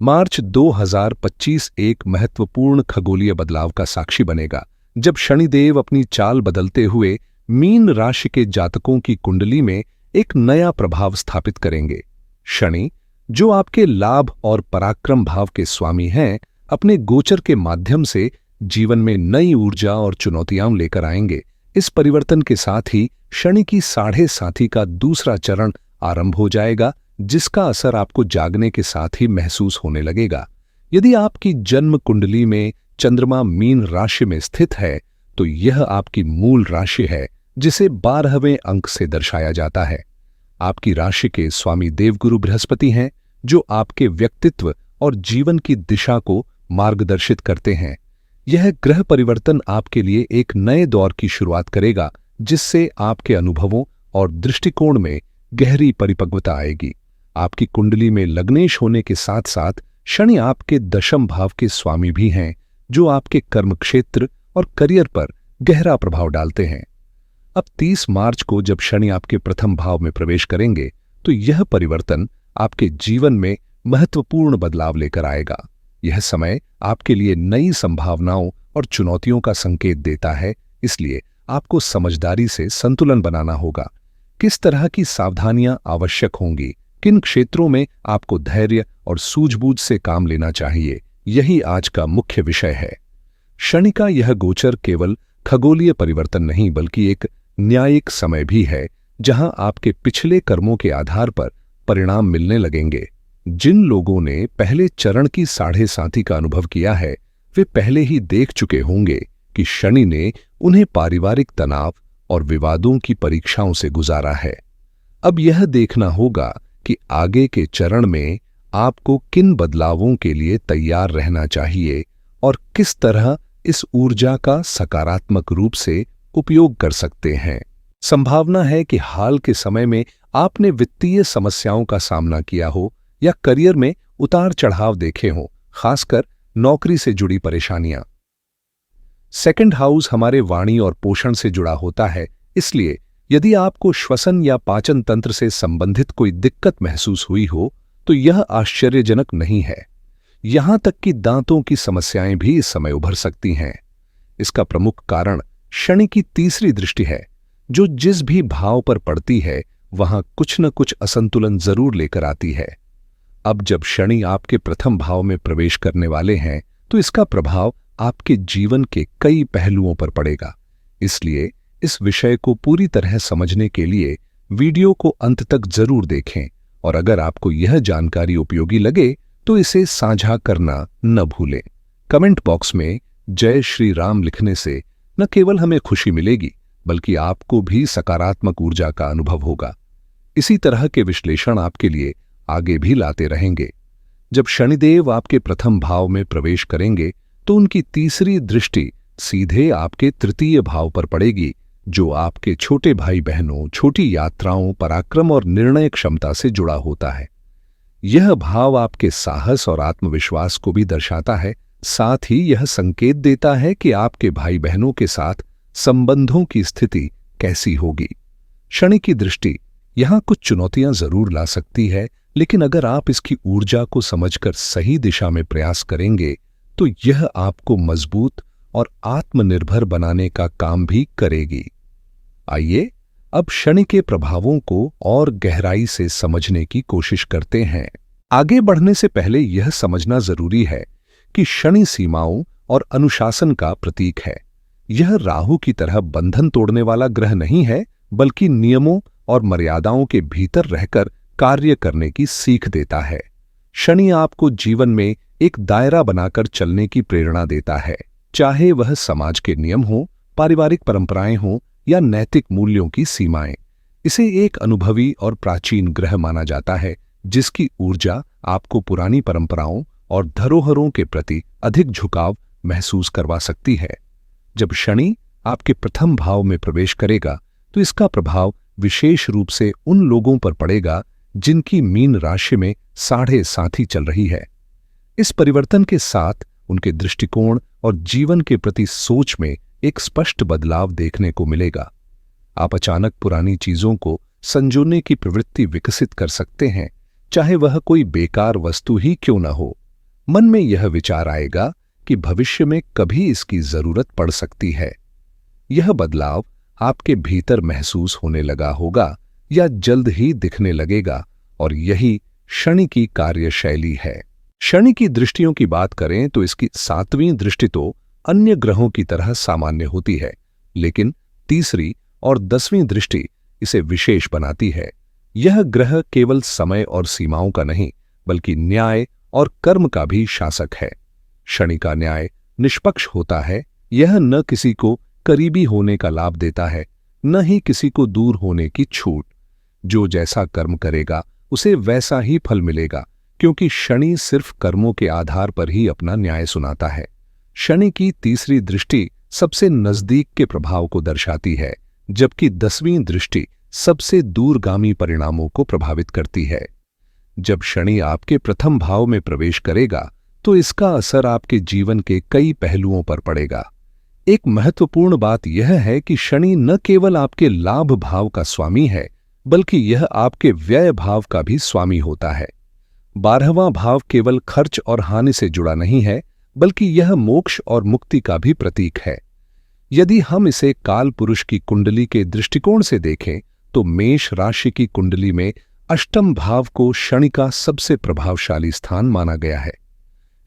मार्च 2025 एक महत्वपूर्ण खगोलीय बदलाव का साक्षी बनेगा, जब शनिदेव अपनी चाल बदलते हुए मीन राशि के जातकों की कुंडली में एक नया प्रभाव स्थापित करेंगे। शनि, जो आपके लाभ और पराक्रम भाव के स्वामी हैं, अपने गोचर के माध्यम से जीवन में नई ऊर्जा और चुनौतियां लेकर आएंगे। इस परिवर्तन के साथ ही शनि की साढ़े साथी का दूसरा चरण आरंभ हो जाएगा, जिसका असर आपको जागने के साथ ही महसूस होने लगेगा। यदि आपकी जन्म कुंडली में चंद्रमा मीन राशि में स्थित है, तो यह आपकी मूल राशि है, जिसे 12वें अंक से दर्शाया जाता है। आपकी राशि के स्वामी देवगुरु बृहस्पति हैं, जो आपके व्यक्तित्व और जीवन की दिशा को मार्गदर्शित करते हैं। यह ग्रह परिवर्तन आपके लिए एक नए दौर की शुरुआत करेगा, जिससे आपके अनुभवों और दृष्टिकोण में गहरी परिपक्वता आएगी। आपकी कुंडली में लग्नेश होने के साथ साथ शनि आपके दशम भाव के स्वामी भी हैं, जो आपके कर्म क्षेत्र और करियर पर गहरा प्रभाव डालते हैं। अब 30 मार्च को जब शनि आपके प्रथम भाव में प्रवेश करेंगे, तो यह परिवर्तन आपके जीवन में महत्वपूर्ण बदलाव लेकर आएगा। यह समय आपके लिए नई संभावनाओं और चुनौतियों का संकेत देता है, इसलिए आपको समझदारी से संतुलन बनाना होगा। किस तरह की सावधानियां आवश्यक होंगी, किन क्षेत्रों में आपको धैर्य और सूझबूझ से काम लेना चाहिए, यही आज का मुख्य विषय है। शनि का यह गोचर केवल खगोलीय परिवर्तन नहीं, बल्कि एक न्यायिक समय भी है, जहां आपके पिछले कर्मों के आधार पर परिणाम मिलने लगेंगे। जिन लोगों ने पहले चरण की साढ़े साथी का अनुभव किया है, वे पहले ही देख चुके होंगे कि शनि ने उन्हें पारिवारिक तनाव और विवादों की परीक्षाओं से गुजारा है। अब यह देखना होगा कि आगे के चरण में आपको किन बदलावों के लिए तैयार रहना चाहिए और किस तरह इस ऊर्जा का सकारात्मक रूप से उपयोग कर सकते हैं। संभावना है कि हाल के समय में आपने वित्तीय समस्याओं का सामना किया हो या करियर में उतार चढ़ाव देखे हों, खासकर नौकरी से जुड़ी परेशानियां। सेकंड हाउस हमारे वाणी और पोषण से जुड़ा होता है, इसलिए यदि आपको श्वसन या पाचन तंत्र से संबंधित कोई दिक्कत महसूस हुई हो, तो यह आश्चर्यजनक नहीं है। यहां तक कि दांतों की समस्याएं भी इस समय उभर सकती हैं। इसका प्रमुख कारण शनि की तीसरी दृष्टि है, जो जिस भी भाव पर पड़ती है, वहां कुछ न कुछ असंतुलन जरूर लेकर आती है। अब जब शनि आपके प्रथम भाव में प्रवेश करने वाले हैं, तो इसका प्रभाव आपके जीवन के कई पहलुओं पर पड़ेगा। इसलिए इस विषय को पूरी तरह समझने के लिए वीडियो को अंत तक जरूर देखें, और अगर आपको यह जानकारी उपयोगी लगे तो इसे साझा करना न भूलें। कमेंट बॉक्स में जय श्री राम लिखने से न केवल हमें खुशी मिलेगी, बल्कि आपको भी सकारात्मक ऊर्जा का अनुभव होगा। इसी तरह के विश्लेषण आपके लिए आगे भी लाते रहेंगे। जब शनिदेव आपके प्रथम भाव में प्रवेश करेंगे, तो उनकी तीसरी दृष्टि सीधे आपके तृतीय भाव पर पड़ेगी, जो आपके छोटे भाई बहनों, छोटी यात्राओं, पराक्रम और निर्णय क्षमता से जुड़ा होता है। यह भाव आपके साहस और आत्मविश्वास को भी दर्शाता है। साथ ही यह संकेत देता है कि आपके भाई बहनों के साथ संबंधों की स्थिति कैसी होगी। शनि की दृष्टि यहां कुछ चुनौतियां जरूर ला सकती है, लेकिन अगर आप इसकी ऊर्जा को समझकर सही दिशा में प्रयास करेंगे, तो यह आपको मजबूत और आत्मनिर्भर बनाने का काम भी करेगी। आइए अब शनि के प्रभावों को और गहराई से समझने की कोशिश करते हैं। आगे बढ़ने से पहले यह समझना जरूरी है कि शनि सीमाओं और अनुशासन का प्रतीक है। यह राहु की तरह बंधन तोड़ने वाला ग्रह नहीं है, बल्कि नियमों और मर्यादाओं के भीतर रहकर कार्य करने की सीख देता है। शनि आपको जीवन में एक दायरा बनाकर चलने की प्रेरणा देता है, चाहे वह समाज के नियम हो, पारिवारिक परंपराएं हों या नैतिक मूल्यों की सीमाएं। इसे एक अनुभवी और प्राचीन ग्रह माना जाता है, जिसकी ऊर्जा आपको पुरानी परंपराओं और धरोहरों के प्रति अधिक झुकाव महसूस करवा सकती है। जब शनि आपके प्रथम भाव में प्रवेश करेगा, तो इसका प्रभाव विशेष रूप से उन लोगों पर पड़ेगा जिनकी मीन राशि में साढ़े साथी चल रही है। इस परिवर्तन के साथ उनके दृष्टिकोण और जीवन के प्रति सोच में एक स्पष्ट बदलाव देखने को मिलेगा। आप अचानक पुरानी चीजों को संजोने की प्रवृत्ति विकसित कर सकते हैं, चाहे वह कोई बेकार वस्तु ही क्यों न हो। मन में यह विचार आएगा कि भविष्य में कभी इसकी जरूरत पड़ सकती है। यह बदलाव आपके भीतर महसूस होने लगा होगा या जल्द ही दिखने लगेगा, और यही शनि की कार्यशैली है। शनि की दृष्टियों की बात करें तो इसकी 7वीं दृष्टि तो अन्य ग्रहों की तरह सामान्य होती है, लेकिन तीसरी और 10वीं दृष्टि इसे विशेष बनाती है। यह ग्रह केवल समय और सीमाओं का नहीं, बल्कि न्याय और कर्म का भी शासक है। शनि का न्याय निष्पक्ष होता है। यह न किसी को करीबी होने का लाभ देता है, न ही किसी को दूर होने की छूट। जो जैसा कर्म करेगा उसे वैसा ही फल मिलेगा, क्योंकि शनि सिर्फ कर्मों के आधार पर ही अपना न्याय सुनाता है। शनि की तीसरी दृष्टि सबसे नजदीक के प्रभाव को दर्शाती है, जबकि 10वीं दृष्टि सबसे दूरगामी परिणामों को प्रभावित करती है। जब शनि आपके प्रथम भाव में प्रवेश करेगा तो इसका असर आपके जीवन के कई पहलुओं पर पड़ेगा। एक महत्वपूर्ण बात यह है कि शनि न केवल आपके लाभ भाव का स्वामी है, बल्कि यह आपके व्यय भाव का भी स्वामी होता है। 12वां भाव केवल खर्च और हानि से जुड़ा नहीं है, बल्कि यह मोक्ष और मुक्ति का भी प्रतीक है। यदि हम इसे काल पुरुष की कुंडली के दृष्टिकोण से देखें तो मेष राशि की कुंडली में अष्टम भाव को शनि का सबसे प्रभावशाली स्थान माना गया है।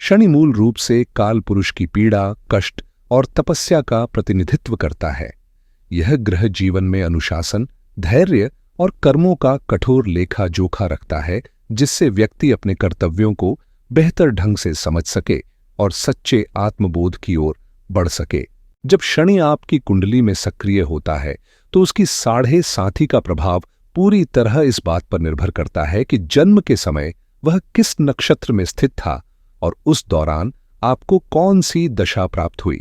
शनि मूल रूप से काल पुरुष की पीड़ा, कष्ट और तपस्या का प्रतिनिधित्व करता है। यह ग्रह जीवन में अनुशासन, धैर्य और कर्मों का कठोर लेखा जोखा रखता है, जिससे व्यक्ति अपने कर्तव्यों को बेहतर ढंग से समझ सके और सच्चे आत्मबोध की ओर बढ़ सके। जब शनि आपकी कुंडली में सक्रिय होता है तो उसकी 7.5 का प्रभाव पूरी तरह इस बात पर निर्भर करता है कि जन्म के समय वह किस नक्षत्र में स्थित था और उस दौरान आपको कौन सी दशा प्राप्त हुई।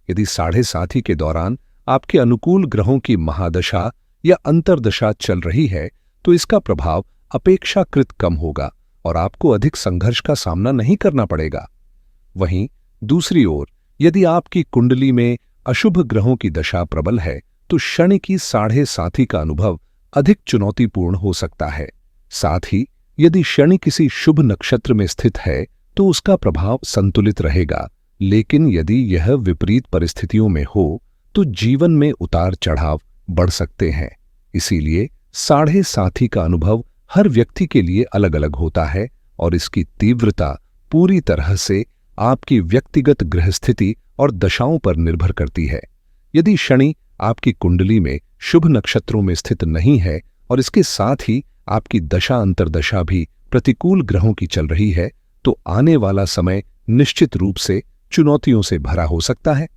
यदि 7.5 के दौरान आपके अनुकूल ग्रहों की महादशा या अंतर्दशा चल रही है तो इसका प्रभाव अपेक्षाकृत कम होगा और आपको अधिक संघर्ष का सामना नहीं करना पड़ेगा। वहीं दूसरी ओर यदि आपकी कुंडली में अशुभ ग्रहों की दशा प्रबल है तो शनि की 7.5 का अनुभव अधिक चुनौतीपूर्ण हो सकता है। साथ ही यदि शनि किसी शुभ नक्षत्र में स्थित है तो उसका प्रभाव संतुलित रहेगा, लेकिन यदि यह विपरीत परिस्थितियों में हो तो जीवन में उतार चढ़ाव बढ़ सकते हैं। इसीलिए 7.5 का अनुभव हर व्यक्ति के लिए अलग अलग होता है और इसकी तीव्रता पूरी तरह से आपकी व्यक्तिगत गृहस्थिति और दशाओं पर निर्भर करती है। यदि शनि आपकी कुंडली में शुभ नक्षत्रों में स्थित नहीं है और इसके साथ ही आपकी दशा अंतर्दशा भी प्रतिकूल ग्रहों की चल रही है तो आने वाला समय निश्चित रूप से चुनौतियों से भरा हो सकता है।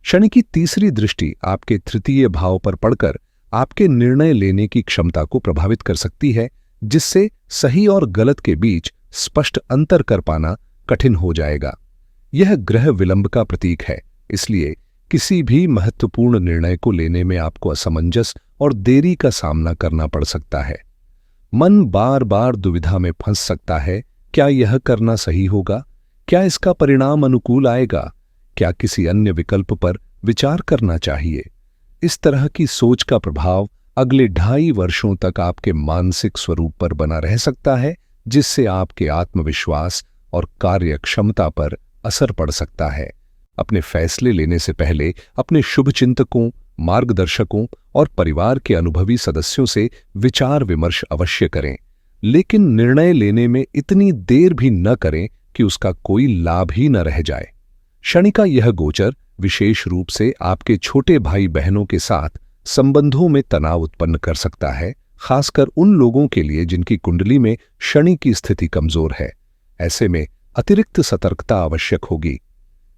शनि की तीसरी दृष्टि आपके तृतीय भाव पर पड़कर आपके निर्णय लेने की क्षमता को प्रभावित कर सकती है, जिससे सही और गलत के बीच स्पष्ट अंतर कर पाना कठिन हो जाएगा। यह ग्रह विलंब का प्रतीक है, इसलिए किसी भी महत्वपूर्ण निर्णय को लेने में आपको असमंजस और देरी का सामना करना पड़ सकता है। मन बार बार दुविधा में फंस सकता है। क्या यह करना सही होगा? क्या इसका परिणाम अनुकूल आएगा? क्या किसी अन्य विकल्प पर विचार करना चाहिए? इस तरह की सोच का प्रभाव अगले 2.5 वर्षों तक आपके मानसिक स्वरूप पर बना रह सकता है, जिससे आपके आत्मविश्वास और कार्यक्षमता पर असर पड़ सकता है। अपने फैसले लेने से पहले अपने शुभचिंतकों, मार्गदर्शकों और परिवार के अनुभवी सदस्यों से विचार विमर्श अवश्य करें, लेकिन निर्णय लेने में इतनी देर भी न करें कि उसका कोई लाभ ही न रह जाए। शनि का यह गोचर विशेष रूप से आपके छोटे भाई बहनों के साथ संबंधों में तनाव उत्पन्न कर सकता है, खासकर उन लोगों के लिए जिनकी कुंडली में शनि की स्थिति कमजोर है। ऐसे में अतिरिक्त सतर्कता आवश्यक होगी।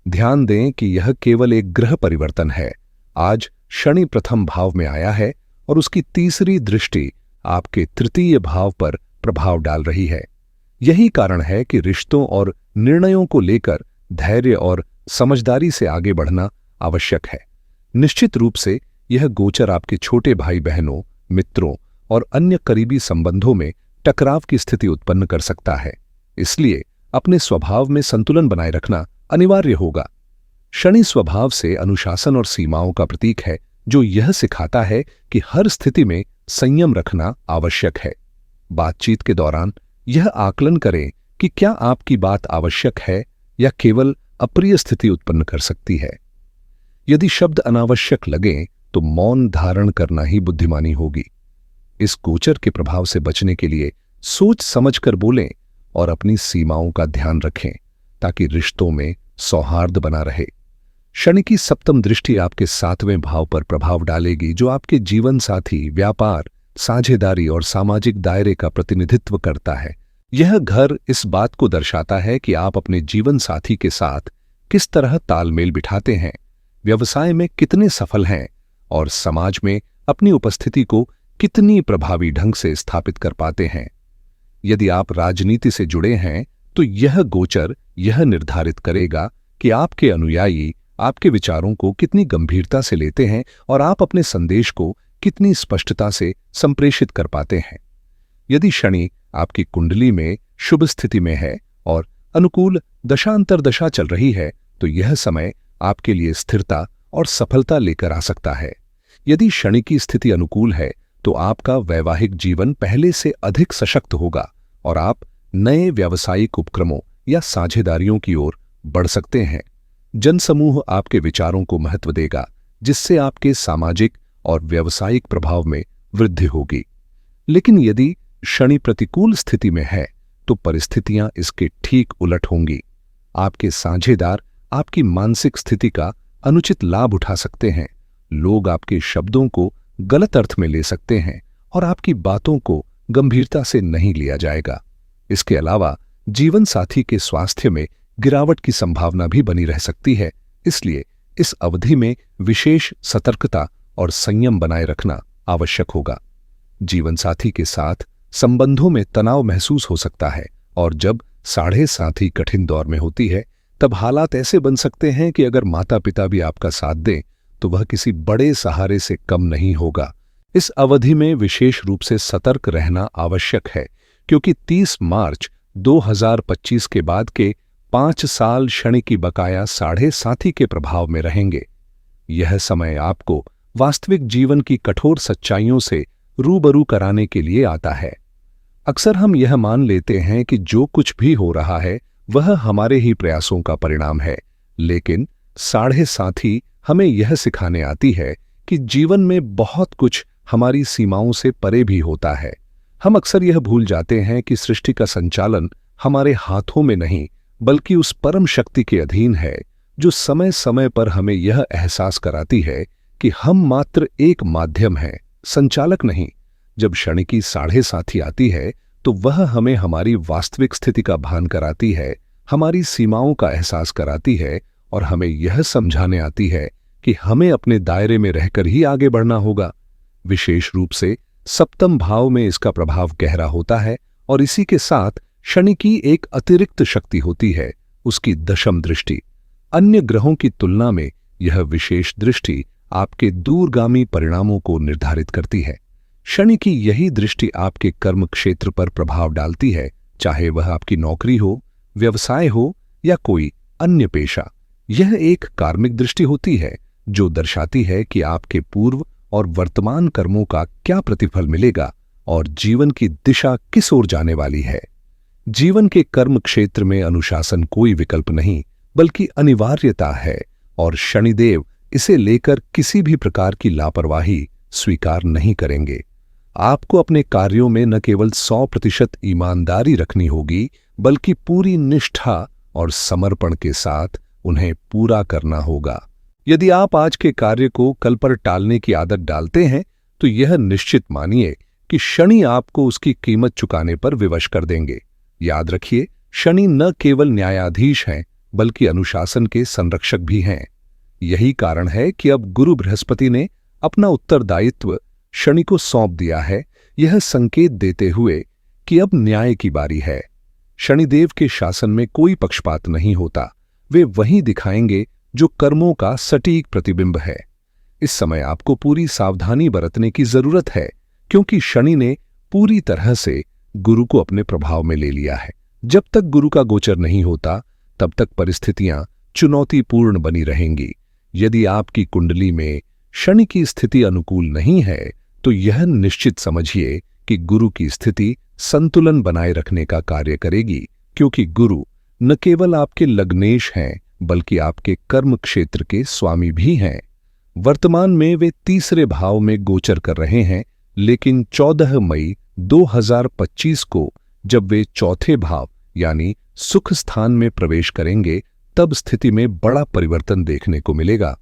ध्यान दें कि यह केवल एक ग्रह परिवर्तन है। आज शनि प्रथम भाव में आया है और उसकी तीसरी दृष्टि आपके तृतीय भाव पर प्रभाव डाल रही है। यही कारण है कि रिश्तों और निर्णयों को लेकर धैर्य और समझदारी से आगे बढ़ना आवश्यक है। निश्चित रूप से यह गोचर आपके छोटे भाई बहनों, मित्रों और अन्य करीबी संबंधों में टकराव की स्थिति उत्पन्न कर सकता है, इसलिए अपने स्वभाव में संतुलन बनाए रखना अनिवार्य होगा। शनि स्वभाव से अनुशासन और सीमाओं का प्रतीक है, जो यह सिखाता है कि हर स्थिति में संयम रखना आवश्यक है। बातचीत के दौरान यह आकलन करें कि क्या आपकी बात आवश्यक है या केवल अप्रिय स्थिति उत्पन्न कर सकती है। यदि शब्द अनावश्यक लगें तो मौन धारण करना ही बुद्धिमानी होगी। इस गोचर के प्रभाव से बचने के लिए सोच समझकर बोलें और अपनी सीमाओं का ध्यान रखें ताकि रिश्तों में सौहार्द बना रहे। शनि की सप्तम दृष्टि आपके 7वें भाव पर प्रभाव डालेगी, जो आपके जीवन साथी, व्यापार, साझेदारी और सामाजिक दायरे का प्रतिनिधित्व करता है। यह घर इस बात को दर्शाता है कि आप अपने जीवन साथी के साथ किस तरह तालमेल बिठाते हैं, व्यवसाय में कितने सफल हैं और समाज में अपनी उपस्थिति को कितनी प्रभावी ढंग से स्थापित कर पाते हैं। यदि आप राजनीति से जुड़े हैं तो यह गोचर यह निर्धारित करेगा कि आपके अनुयायी आपके विचारों को कितनी गंभीरता से लेते हैं और आप अपने संदेश को कितनी स्पष्टता से संप्रेषित कर पाते हैं। यदि शनि आपकी कुंडली में शुभ स्थिति में है और अनुकूल दशांतर दशा चल रही है तो यह समय आपके लिए स्थिरता और सफलता लेकर आ सकता है। यदि शनि की स्थिति अनुकूल है तो आपका वैवाहिक जीवन पहले से अधिक सशक्त होगा और आप नए व्यावसायिक उपक्रमों या साझेदारियों की ओर बढ़ सकते हैं। जनसमूह आपके विचारों को महत्व देगा, जिससे आपके सामाजिक और व्यावसायिक प्रभाव में वृद्धि होगी। लेकिन यदि शनि प्रतिकूल स्थिति में है तो परिस्थितियां इसके ठीक उलट होंगी। आपके साझेदार आपकी मानसिक स्थिति का अनुचित लाभ उठा सकते हैं। लोग आपके शब्दों को गलत अर्थ में ले सकते हैं और आपकी बातों को गंभीरता से नहीं लिया जाएगा। इसके अलावा जीवन साथी के स्वास्थ्य में गिरावट की संभावना भी बनी रह सकती है। इसलिए इस अवधि में विशेष सतर्कता और संयम बनाए रखना आवश्यक होगा। जीवन साथी के साथ संबंधों में तनाव महसूस हो सकता है और जब साढ़े साथी कठिन दौर में होती है तब हालात ऐसे बन सकते हैं कि अगर माता पिता भी आपका साथ दें तो वह किसी बड़े सहारे से कम नहीं होगा। इस अवधि में विशेष रूप से सतर्क रहना आवश्यक है, क्योंकि 30 मार्च 2025 के बाद के 5 साल शनि की बकाया साढ़े साथी के प्रभाव में रहेंगे। यह समय आपको वास्तविक जीवन की कठोर सच्चाइयों से रूबरू कराने के लिए आता है। अक्सर हम यह मान लेते हैं कि जो कुछ भी हो रहा है वह हमारे ही प्रयासों का परिणाम है, लेकिन साढ़े साथी हमें यह सिखाने आती है कि जीवन में बहुत कुछ हमारी सीमाओं से परे भी होता है। हम अक्सर यह भूल जाते हैं कि सृष्टि का संचालन हमारे हाथों में नहीं बल्कि उस परम शक्ति के अधीन है, जो समय समय पर हमें यह एहसास कराती है कि हम मात्र एक माध्यम हैं, संचालक नहीं। जब शनि की साढ़े साथी आती है तो वह हमें हमारी वास्तविक स्थिति का भान कराती है, हमारी सीमाओं का एहसास कराती है और हमें यह समझाने आती है कि हमें अपने दायरे में रहकर ही आगे बढ़ना होगा। विशेष रूप से सप्तम भाव में इसका प्रभाव गहरा होता है और इसी के साथ शनि की एक अतिरिक्त शक्ति होती है, उसकी दशम दृष्टि। अन्य ग्रहों की तुलना में यह विशेष दृष्टि आपके दूरगामी परिणामों को निर्धारित करती है। शनि की यही दृष्टि आपके कर्म क्षेत्र पर प्रभाव डालती है, चाहे वह आपकी नौकरी हो, व्यवसाय हो या कोई अन्य पेशा। यह एक कार्मिक दृष्टि होती है जो दर्शाती है कि आपके पूर्व और वर्तमान कर्मों का क्या प्रतिफल मिलेगा और जीवन की दिशा किस ओर जाने वाली है। जीवन के कर्म क्षेत्र में अनुशासन कोई विकल्प नहीं बल्कि अनिवार्यता है और शनिदेव इसे लेकर किसी भी प्रकार की लापरवाही स्वीकार नहीं करेंगे। आपको अपने कार्यों में न केवल 100% ईमानदारी रखनी होगी बल्कि पूरी निष्ठा और समर्पण के साथ उन्हें पूरा करना होगा। यदि आप आज के कार्य को कल पर टालने की आदत डालते हैं तो यह निश्चित मानिए कि शनि आपको उसकी कीमत चुकाने पर विवश कर देंगे। याद रखिए, शनि न केवल न्यायाधीश हैं बल्कि अनुशासन के संरक्षक भी हैं। यही कारण है कि अब गुरु बृहस्पति ने अपना उत्तरदायित्व शनि को सौंप दिया है, यह संकेत देते हुए कि अब न्याय की बारी है। शनिदेव के शासन में कोई पक्षपात नहीं होता, वे वही दिखाएंगे जो कर्मों का सटीक प्रतिबिंब है। इस समय आपको पूरी सावधानी बरतने की जरूरत है, क्योंकि शनि ने पूरी तरह से गुरु को अपने प्रभाव में ले लिया है। जब तक गुरु का गोचर नहीं होता तब तक परिस्थितियां चुनौतीपूर्ण बनी रहेंगी। यदि आपकी कुंडली में शनि की स्थिति अनुकूल नहीं है तो यह निश्चित समझिए कि गुरु की स्थिति संतुलन बनाए रखने का कार्य करेगी, क्योंकि गुरु न केवल आपके लग्नेश हैं बल्कि आपके कर्म क्षेत्र के स्वामी भी हैं। वर्तमान में वे तीसरे भाव में गोचर कर रहे हैं, लेकिन 14 मई 2025 को जब वे चौथे भाव यानी सुख स्थान में प्रवेश करेंगे, तब स्थिति में बड़ा परिवर्तन देखने को मिलेगा।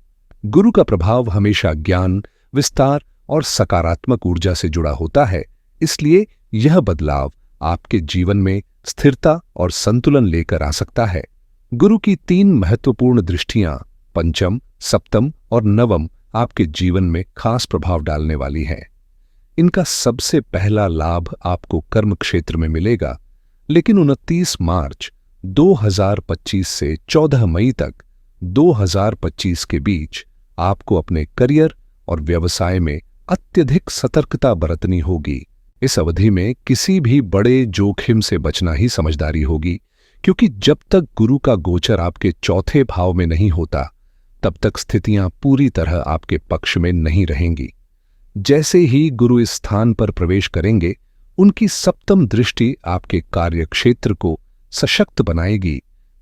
गुरु का प्रभाव हमेशा ज्ञान, विस्तार और सकारात्मक ऊर्जा से जुड़ा होता है, इसलिए यह बदलाव आपके जीवन में स्थिरता और संतुलन लेकर आ सकता है। गुरु की 3 महत्वपूर्ण दृष्टियां पंचम, सप्तम और नवम आपके जीवन में खास प्रभाव डालने वाली हैं। इनका सबसे पहला लाभ आपको कर्म क्षेत्र में मिलेगा, लेकिन 29 मार्च 2025 से 14 मई तक 2025 के बीच आपको अपने करियर और व्यवसाय में अत्यधिक सतर्कता बरतनी होगी। इस अवधि में किसी भी बड़े जोखिम से बचना ही समझदारी होगी, क्योंकि जब तक गुरु का गोचर आपके चौथे भाव में नहीं होता, तब तक स्थितियां पूरी तरह आपके पक्ष में नहीं रहेंगी। जैसे ही गुरु इस स्थान पर प्रवेश करेंगे, उनकी सप्तम दृष्टि आपके कार्य क्षेत्र को सशक्त बनाएगी,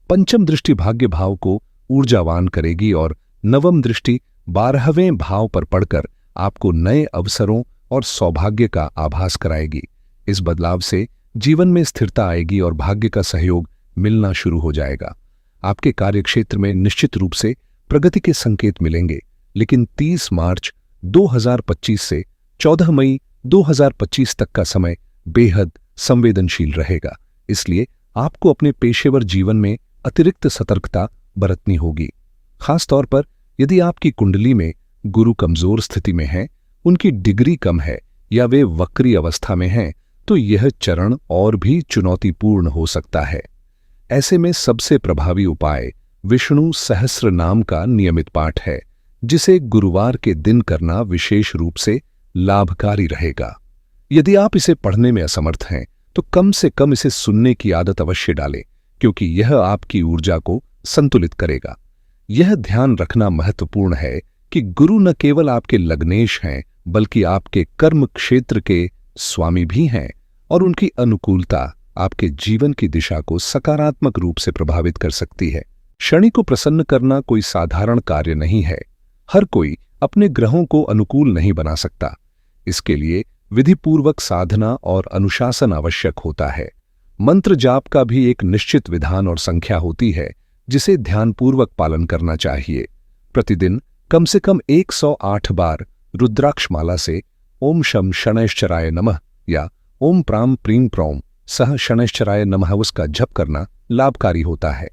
पंचम दृष्टि भाग्य भाव को ऊर्जावान करेगी और नवम दृष्टि 12वें भाव पर पड़कर आपको नए अवसरों और सौभाग्य का आभास कराएगी। इस बदलाव से जीवन में स्थिरता आएगी और भाग्य का सहयोग मिलना शुरू हो जाएगा। आपके कार्यक्षेत्र में निश्चित रूप से प्रगति के संकेत मिलेंगे, लेकिन 30 मार्च 2025 से 14 मई 2025 तक का समय बेहद संवेदनशील रहेगा। इसलिए आपको अपने पेशेवर जीवन में अतिरिक्त सतर्कता बरतनी होगी। खास तौर पर यदि आपकी कुंडली में गुरु कमजोर स्थिति में है, उनकी डिग्री कम है या वे वक्री अवस्था में हैं, तो यह चरण और भी चुनौतीपूर्ण हो सकता है। ऐसे में सबसे प्रभावी उपाय विष्णु सहस्त्र नाम का नियमित पाठ है, जिसे गुरुवार के दिन करना विशेष रूप से लाभकारी रहेगा। यदि आप इसे पढ़ने में असमर्थ हैं, तो कम से कम इसे सुनने की आदत अवश्य डालें, क्योंकि यह आपकी ऊर्जा को संतुलित करेगा। यह ध्यान रखना महत्वपूर्ण है कि गुरु न केवल आपके लग्नेश हैं, बल्कि आपके कर्म क्षेत्र के स्वामी भी हैं, और उनकी अनुकूलता आपके जीवन की दिशा को सकारात्मक रूप से प्रभावित कर सकती है। शनि को प्रसन्न करना कोई साधारण कार्य नहीं है। हर कोई अपने ग्रहों को अनुकूल नहीं बना सकता। इसके लिए विधिपूर्वक साधना और अनुशासन आवश्यक होता है। मंत्र जाप का भी एक निश्चित विधान और संख्या होती है, जिसे ध्यानपूर्वक पालन करना चाहिए। प्रतिदिन कम से कम 108 बार रुद्राक्ष माला से ओम शम शनैश्चराय नमः या ओम प्राम प्रीं प्रौम सह शनैश्चराय नमः उसका जप करना लाभकारी होता है।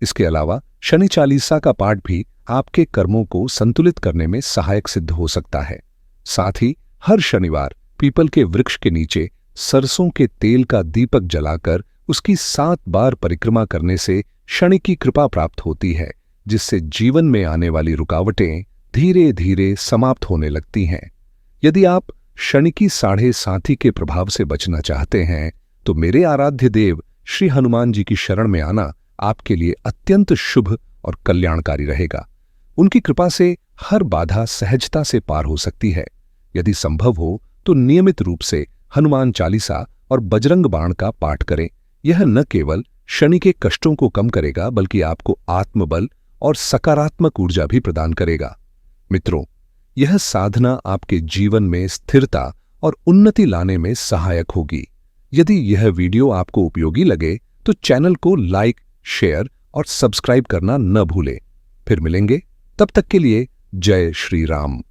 इसके अलावा शनि चालीसा का पाठ भी आपके कर्मों को संतुलित करने में सहायक सिद्ध हो सकता है। साथ ही हर शनिवार पीपल के वृक्ष के नीचे सरसों के तेल का दीपक जलाकर उसकी 7 बार परिक्रमा करने से शनि की कृपा प्राप्त होती है, जिससे जीवन में आने वाली रुकावटें धीरे धीरे समाप्त होने लगती हैं। यदि आप शनि की 7.5 के प्रभाव से बचना चाहते हैं, तो मेरे आराध्य देव श्री हनुमान जी की शरण में आना आपके लिए अत्यंत शुभ और कल्याणकारी रहेगा। उनकी कृपा से हर बाधा सहजता से पार हो सकती है। यदि संभव हो तो नियमित रूप से हनुमान चालीसा और बजरंग बाण का पाठ करें। यह न केवल शनि के कष्टों को कम करेगा, बल्कि आपको आत्मबल और सकारात्मक ऊर्जा भी प्रदान करेगा। मित्रों, यह साधना आपके जीवन में स्थिरता और उन्नति लाने में सहायक होगी। यदि यह वीडियो आपको उपयोगी लगे तो चैनल को लाइक, शेयर और सब्सक्राइब करना न भूलें। फिर मिलेंगे, तब तक के लिए जय श्री राम।